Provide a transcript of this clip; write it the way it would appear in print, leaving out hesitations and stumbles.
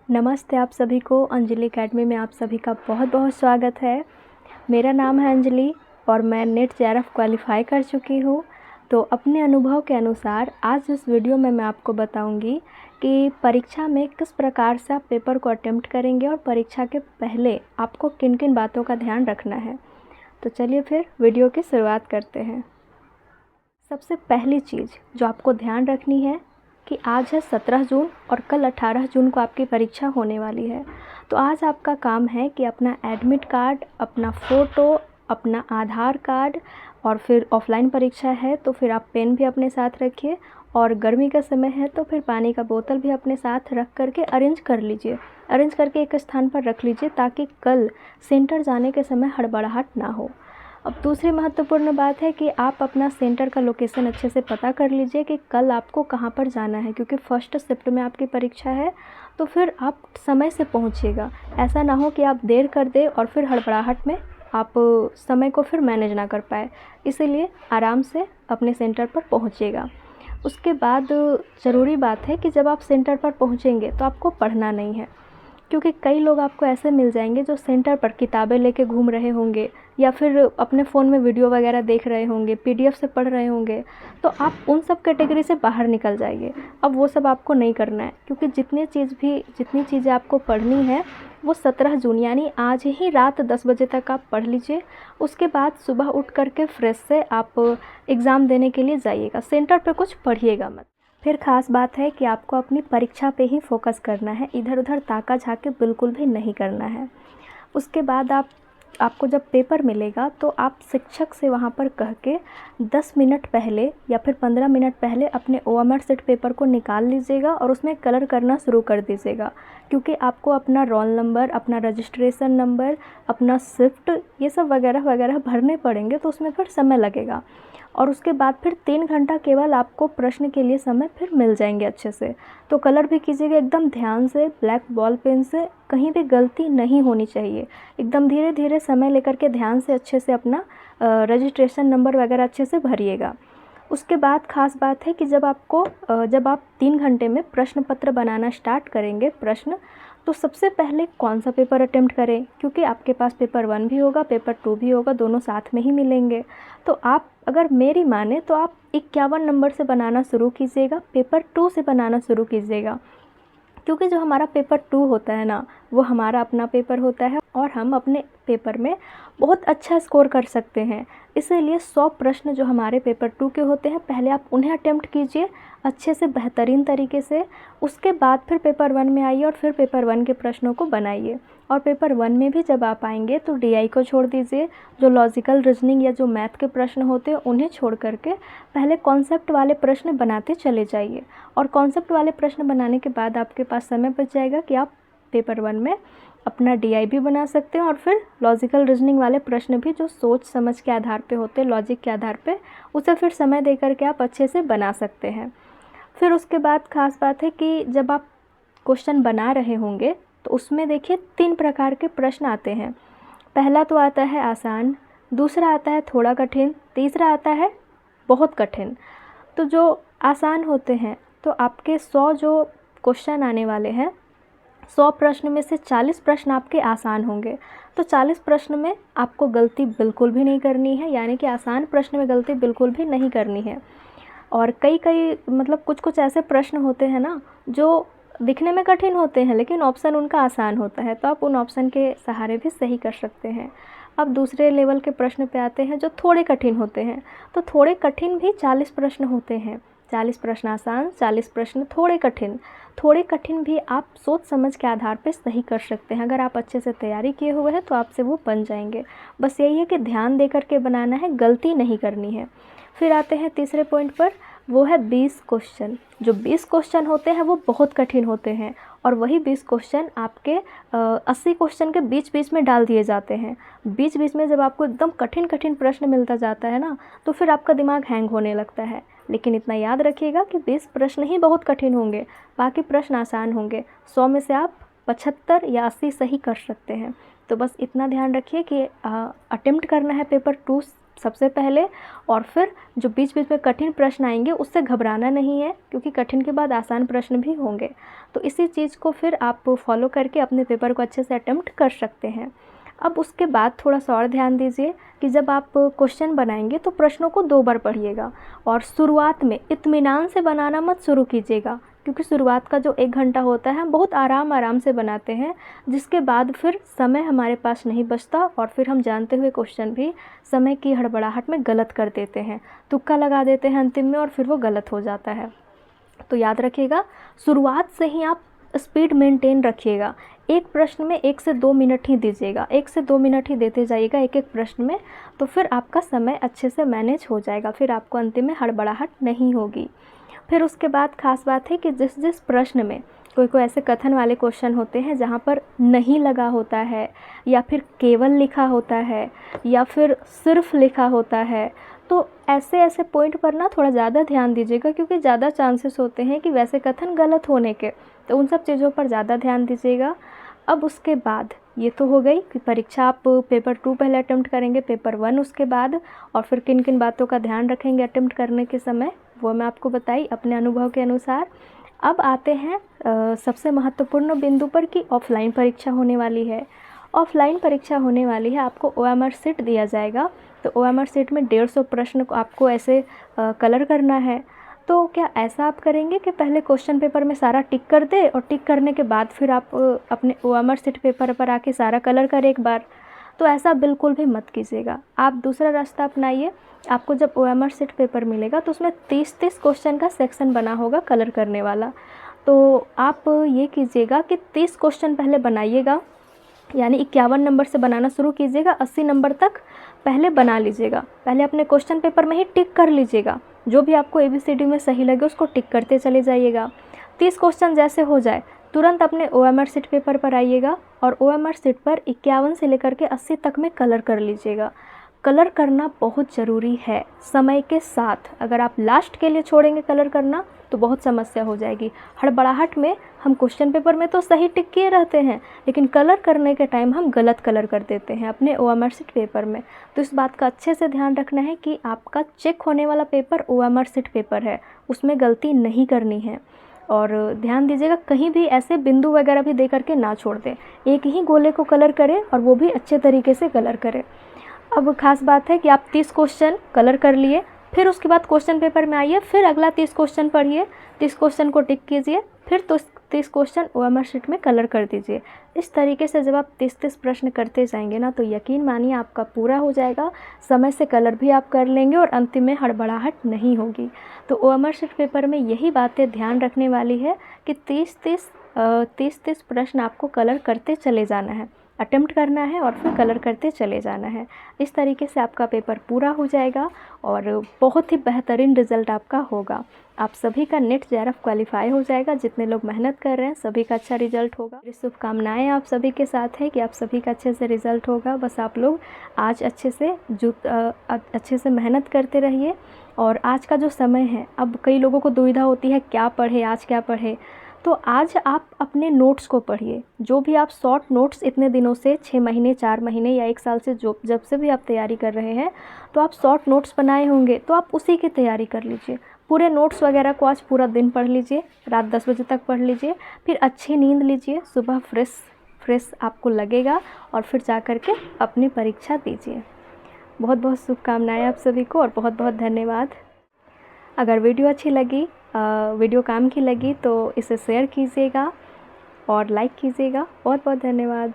नमस्ते आप सभी को, अंजलि अकेडमी में आप सभी का बहुत बहुत स्वागत है। मेरा नाम है अंजलि और मैं नेट जेआरएफ क्वालिफ़ाई कर चुकी हूँ। तो अपने अनुभव के अनुसार आज इस वीडियो में मैं आपको बताऊंगी कि परीक्षा में किस प्रकार से आप पेपर को अटेम्प्ट करेंगे और परीक्षा के पहले आपको किन किन बातों का ध्यान रखना है। तो चलिए फिर वीडियो की शुरुआत करते हैं। सबसे पहली चीज़ जो आपको ध्यान रखनी है कि आज है 17 जून और कल 18 जून को आपकी परीक्षा होने वाली है। तो आज आपका काम है कि अपना एडमिट कार्ड, अपना फ़ोटो, अपना आधार कार्ड और फिर ऑफ़लाइन परीक्षा है तो फिर आप पेन भी अपने साथ रखिए और गर्मी का समय है तो फिर पानी का बोतल भी अपने साथ रख कर के अरेंज कर लीजिए। अरेंज करके एक स्थान पर रख लीजिए ताकि कल सेंटर जाने के समय हड़बड़ाहट ना हो। अब दूसरी महत्वपूर्ण बात है कि आप अपना सेंटर का लोकेशन अच्छे से पता कर लीजिए कि कल आपको कहाँ पर जाना है, क्योंकि फर्स्ट शिफ्ट में आपकी परीक्षा है तो फिर आप समय से पहुँचिएगा। ऐसा ना हो कि आप देर कर दें और फिर हड़बड़ाहट में आप समय को फिर मैनेज ना कर पाए। इसीलिए आराम से अपने सेंटर पर पहुँचिएगा। उसके बाद ज़रूरी बात है कि जब आप सेंटर पर पहुँचेंगे तो आपको पढ़ना नहीं है, क्योंकि कई लोग आपको ऐसे मिल जाएंगे जो सेंटर पर किताबें लेके घूम रहे होंगे या फिर अपने फ़ोन में वीडियो वगैरह देख रहे होंगे, पीडीएफ से पढ़ रहे होंगे। तो आप उन सब कैटेगरी से बाहर निकल जाइए। अब वो सब आपको नहीं करना है, क्योंकि जितनी चीज़ें आपको पढ़नी है वो 17 जून यानी आज ही रात 10 बजे तक आप पढ़ लीजिए। उसके बाद सुबह उठ करके फ्रेश से आप एग्ज़ाम देने के लिए जाइएगा। सेंटर पर कुछ पढ़िएगा मत। फिर ख़ास बात है कि आपको अपनी परीक्षा पे ही फ़ोकस करना है, इधर उधर ताका झाकी बिल्कुल भी नहीं करना है। उसके बाद आपको जब पेपर मिलेगा तो आप शिक्षक से वहाँ पर कह के 10 मिनट पहले या फिर 15 मिनट पहले अपने ओएमआर शीट पेपर को निकाल लीजिएगा और उसमें कलर करना शुरू कर दीजिएगा, क्योंकि आपको अपना रोल नंबर, अपना रजिस्ट्रेशन नंबर, अपना शिफ्ट, ये सब वगैरह वगैरह भरने पड़ेंगे तो उसमें फिर समय लगेगा। और उसके बाद फिर 3 घंटा केवल आपको प्रश्न के लिए समय फिर मिल जाएंगे अच्छे से। तो कलर भी कीजिएगा एकदम ध्यान से, ब्लैक बॉल पेन से, कहीं भी गलती नहीं होनी चाहिए। एकदम धीरे धीरे समय लेकर के ध्यान से अच्छे से अपना रजिस्ट्रेशन नंबर वगैरह अच्छे से भरिएगा। उसके बाद ख़ास बात है कि जब आप 3 घंटे में प्रश्न पत्र बनाना स्टार्ट करेंगे तो सबसे पहले कौन सा पेपर अटेम्प्ट करें, क्योंकि आपके पास पेपर 1 भी होगा, पेपर 2 भी होगा, दोनों साथ में ही मिलेंगे। तो आप अगर मेरी माने तो आप 51 नंबर से बनाना शुरू कीजिएगा, पेपर 2 से बनाना शुरू कीजिएगा, क्योंकि जो हमारा पेपर 2 होता है ना, वो हमारा अपना पेपर होता है और हम अपने पेपर में बहुत अच्छा स्कोर कर सकते हैं। इसीलिए 100 प्रश्न जो हमारे पेपर 2 के होते हैं पहले आप उन्हें अटेम्प्ट कीजिए अच्छे से, बेहतरीन तरीके से। उसके बाद फिर पेपर 1 में आइए और फिर पेपर 1 के प्रश्नों को बनाइए। और पेपर 1 में भी जब आप आएंगे तो डीआई को छोड़ दीजिए, जो लॉजिकल रीजनिंग या जो मैथ के प्रश्न होते हैं उन्हें छोड़ करके पहले कॉन्सेप्ट वाले प्रश्न बनाते चले जाइए। और कॉन्सेप्ट वाले प्रश्न बनाने के बाद आपके पास समय बच जाएगा कि आप पेपर 1 में अपना डीआई भी बना सकते हैं और फिर लॉजिकल रीजनिंग वाले प्रश्न भी जो सोच समझ के आधार पे होते हैं, लॉजिक के आधार पे, उसे फिर समय दे करके आप अच्छे से बना सकते हैं। फिर उसके बाद ख़ास बात है कि जब आप क्वेश्चन बना रहे होंगे तो उसमें देखिए 3 प्रकार के प्रश्न आते हैं। पहला तो आता है आसान, दूसरा आता है थोड़ा कठिन, तीसरा आता है बहुत कठिन। तो जो आसान होते हैं तो आपके 100 जो क्वेश्चन आने वाले हैं, 100 प्रश्न में से 40 प्रश्न आपके आसान होंगे। तो 40 प्रश्न में आपको गलती बिल्कुल भी नहीं करनी है, यानी कि आसान प्रश्न में गलती बिल्कुल भी नहीं करनी है। और कई मतलब कुछ ऐसे प्रश्न होते हैं ना जो दिखने में कठिन होते हैं लेकिन ऑप्शन उनका आसान होता है, तो आप उन ऑप्शन के सहारे भी सही कर सकते हैं। अब दूसरे लेवल के प्रश्न पे आते हैं जो थोड़े कठिन होते हैं। तो थोड़े कठिन भी 40 प्रश्न होते हैं, 40 प्रश्न आसान, 40 प्रश्न थोड़े कठिन। थोड़े कठिन भी आप सोच समझ के आधार पे सही कर सकते हैं। अगर आप अच्छे से तैयारी किए हुए हैं तो आपसे वो बन जाएंगे। बस यही है कि ध्यान दे करके बनाना है, गलती नहीं करनी है। फिर आते हैं तीसरे पॉइंट पर, वो है 20 क्वेश्चन। जो 20 क्वेश्चन होते हैं वो बहुत कठिन होते हैं और वही 20 क्वेश्चन आपके 80 क्वेश्चन के बीच बीच में डाल दिए जाते हैं। बीच बीच में जब आपको एकदम कठिन कठिन प्रश्न मिलता जाता है ना, तो फिर आपका दिमाग हैंग होने लगता है। लेकिन इतना याद रखिएगा कि 20 प्रश्न ही बहुत कठिन होंगे, बाकी प्रश्न आसान होंगे। 100 में से आप 75 या 80 सही कर सकते हैं। तो बस इतना ध्यान रखिए कि अटेम्प्ट करना है पेपर 2 सबसे पहले। और फिर जो बीच बीच में कठिन प्रश्न आएंगे उससे घबराना नहीं है, क्योंकि कठिन के बाद आसान प्रश्न भी होंगे। तो इसी चीज़ को फिर आप फॉलो करके अपने पेपर को अच्छे से अटेम्प्ट कर सकते हैं। अब उसके बाद थोड़ा सा और ध्यान दीजिए कि जब आप क्वेश्चन बनाएंगे तो प्रश्नों को 2 बार पढ़िएगा, और शुरुआत में इत्मीनान से बनाना मत शुरू कीजिएगा, क्योंकि शुरुआत का जो 1 घंटा होता है हम बहुत आराम से बनाते हैं, जिसके बाद फिर समय हमारे पास नहीं बचता, और फिर हम जानते हुए क्वेश्चन भी समय की हड़बड़ाहट में गलत कर देते हैं, तुक्का लगा देते हैं अंतिम में और फिर वो गलत हो जाता है। तो याद रखिएगा, शुरुआत से ही आप स्पीड मेंटेन रखिएगा। एक प्रश्न में 1 से 2 मिनट ही दीजिएगा, 1 से 2 मिनट ही देते जाइएगा एक एक प्रश्न में, तो फिर आपका समय अच्छे से मैनेज हो जाएगा, फिर आपको अंतिम में हड़बड़ाहट नहीं होगी। फिर उसके बाद ख़ास बात है कि जिस जिस प्रश्न में कोई ऐसे कथन वाले क्वेश्चन होते हैं जहाँ पर नहीं लगा होता है, या फिर केवल लिखा होता है, या फिर सिर्फ लिखा होता है, तो ऐसे पॉइंट पर ना थोड़ा ज़्यादा ध्यान दीजिएगा, क्योंकि ज़्यादा चांसेस होते हैं कि वैसे कथन गलत होने के, तो उन सब चीज़ों पर ज़्यादा ध्यान दीजिएगा। अब उसके बाद ये तो हो गई कि परीक्षा आप पेपर 2 पहले अटेम्प्ट करेंगे, पेपर 1 उसके बाद, और फिर किन किन बातों का ध्यान रखेंगे अटेम्प्ट करने के समय, वो मैं आपको बताई अपने अनुभव के अनुसार। अब आते हैं सबसे महत्वपूर्ण बिंदु पर कि ऑफलाइन परीक्षा होने वाली है। ऑफलाइन परीक्षा होने वाली है, आपको OMR शीट दिया जाएगा, तो OMR शीट में 150 प्रश्न को आपको ऐसे कलर करना है। तो क्या ऐसा आप करेंगे कि पहले क्वेश्चन पेपर में सारा टिक कर दे, और टिक करने के बाद फिर आप अपने OMR शीट पेपर पर आके सारा कलर करें एक बार? तो ऐसा बिल्कुल भी मत कीजिएगा। आप दूसरा रास्ता अपनाइए। आपको जब OMR शीट पेपर मिलेगा तो उसमें 30-30 क्वेश्चन का सेक्शन बना होगा कलर करने वाला। तो आप ये कीजिएगा कि 30 क्वेश्चन पहले बनाइएगा, यानी 51 नंबर से बनाना शुरू कीजिएगा, 80 नंबर तक पहले बना लीजिएगा। पहले अपने क्वेश्चन पेपर में ही टिक कर लीजिएगा, जो भी आपको ABCD में सही लगे उसको टिक करते चले जाइएगा। 30 क्वेश्चन जैसे हो जाए तुरंत अपने OMR शीट पेपर पर आइएगा, और OMR शीट पर 51 से लेकर के 80 तक में कलर कर लीजिएगा। कलर करना बहुत ज़रूरी है समय के साथ। अगर आप लास्ट के लिए छोड़ेंगे कलर करना तो बहुत समस्या हो जाएगी। हड़बड़ाहट में हम क्वेश्चन पेपर में तो सही टिक किए रहते हैं, लेकिन कलर करने के टाइम हम गलत कलर कर देते हैं अपने OMR शीट पेपर में। तो इस बात का अच्छे से ध्यान रखना है कि आपका चेक होने वाला पेपर OMR शीट पेपर है, उसमें गलती नहीं करनी है। और ध्यान दीजिएगा, कहीं भी ऐसे बिंदु वगैरह भी दे करके ना छोड़ दें, एक ही गोले को कलर करें और वो भी अच्छे तरीके से कलर करें। अब ख़ास बात है कि आप 30 क्वेश्चन कलर कर लिए, फिर उसके बाद क्वेश्चन पेपर में आइए, फिर अगला 30 क्वेश्चन पढ़िए, 30 क्वेश्चन को टिक कीजिए, फिर तो 30 क्वेश्चन OMR शीट में कलर कर दीजिए। इस तरीके से जब आप 30-30 प्रश्न करते जाएंगे ना, तो यकीन मानिए आपका पूरा हो जाएगा, समय से कलर भी आप कर लेंगे और अंतिम में हड़बड़ाहट नहीं होगी। तो OMR शीट पेपर में यही बातें ध्यान रखने वाली है कि 30-30 प्रश्न आपको कलर करते चले जाना है, अटेम्प्ट करना है और फिर कलर करते चले जाना है। इस तरीके से आपका पेपर पूरा हो जाएगा और बहुत ही बेहतरीन रिज़ल्ट आपका होगा। आप सभी का नेट JRF क्वालिफाई हो जाएगा। जितने लोग मेहनत कर रहे हैं सभी का अच्छा रिजल्ट होगा। मेरी शुभकामनाएं आप सभी के साथ है कि आप सभी का अच्छे से रिज़ल्ट होगा। बस आप लोग आज अच्छे से मेहनत करते रहिए। और आज का जो समय है, अब कई लोगों को दुविधा होती है क्या पढ़े, आज क्या पढ़े, तो आज आप अपने नोट्स को पढ़िए। जो भी आप शॉर्ट नोट्स इतने दिनों से 6 महीने 4 महीने या 1 साल से जब से भी आप तैयारी कर रहे हैं, तो आप शॉर्ट नोट्स बनाए होंगे, तो आप उसी की तैयारी कर लीजिए। पूरे नोट्स वगैरह को आज पूरा दिन पढ़ लीजिए, रात 10 बजे तक पढ़ लीजिए, फिर अच्छी नींद लीजिए, सुबह फ्रेश आपको लगेगा और फिर जा कर के अपनी परीक्षा दीजिए। बहुत बहुत शुभकामनाएं आप सभी को और बहुत बहुत धन्यवाद। अगर वीडियो अच्छी लगी, वीडियो काम की लगी तो इसे शेयर कीजिएगा और लाइक कीजिएगा। बहुत बहुत धन्यवाद।